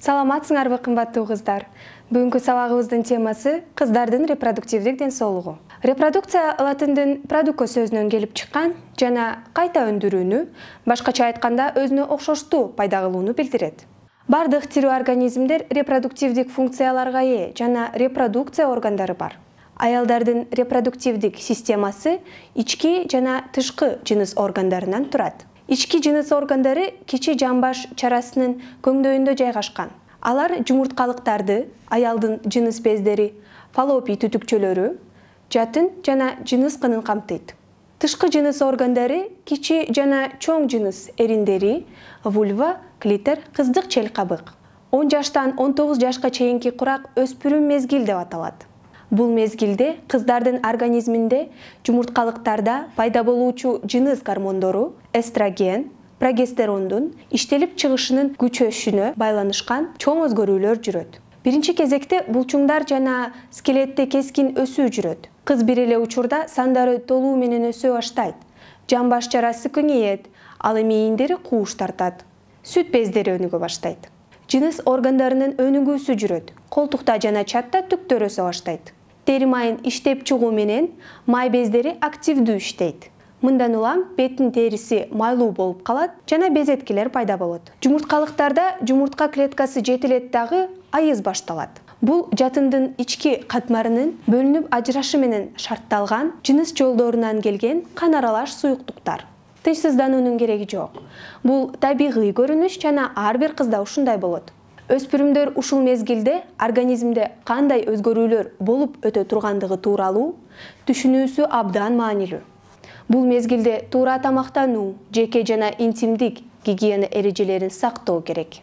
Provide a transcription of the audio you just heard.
Саламатсыңарбы кымбаттуу кыздар. Бүгүнкү сабагыбыздын темасы кыздардын репродуктивдик ден соолугу. Репродукция латындын продуко сөзүнөн келип чыккан жана кайта өндүрүүнү, башкача айтканда өзүнө окшоштуу пайда кылууну билдирет. Бардык тирүү организмдер репродуктивдик функцияларга ээ жана репродукция органдары бар. Аялдардын репродуктивдик системасы ички жана тышкы жыныс органдарынан турат. Ички жыныс органдары кичи жамбаш чарасынын көңдөйүндө жайгашкан. Алар жумурткалыктарды, аялдын жыныс бездери, фаллопий түтүкчөлөрү, жатын жана жыныс кынын камтыйт. Тышкы жыныс органдары кичи жана чоң жыныс эриндери, вульва, клитор, кыздык челкабык. 10 жаштан 19 жашка чейинки курак өспүрүм мезгил деп аталат. Бул мезгилде кыздардын организминде жумурткалыктарда пайда болуучу жыныс гормондору эстроген, прогестерондун иштелип чыгышынын күчөшүнө байланышкан чоң өзгөрүүлөр жүрөт. Биринчи кезекте булчуңдар жана скелетте кескин өсүү жүрөт. Кыз бир эле учурда сандары толуу менен өсө баштайт. Жамбаш чарасы кеңейет, ал эми ийиндери кууш тартат. Сүт бездери өнүгө баштайт. Жыныс органдарынын өнүгүүсү жүрөт. Колтукта жана чатта түктөр өсө баштайт. Тери майын иштеп чыгуу менен май бездери активдүү иштейт. Мындан улам беттин териси майлуу болуп калат жана безеткилер пайда болот. Жумурткалыктарда жумуртка клеткасы жетилет дагы айыз башталат. Бул жатындын ички катмарынын бөлүнүп ажырашы менен шартталган жыныс жолдорунан келген кан аралаш суюктуктар. Тынчсыздануунун кереги жок. Бул табигый көрүнүш жана ар бир кызда ушундай болот. Өспүрүмдөр ушул мезгилде организмде кандай өзгөрүүлөр болуп өтө тургандыгы тууралуу түшүнүүсү абдан маанилүү. Бул мезгилде туура тамактануу, жеке жана интимдик гигиена эрежелерин сактоо керек.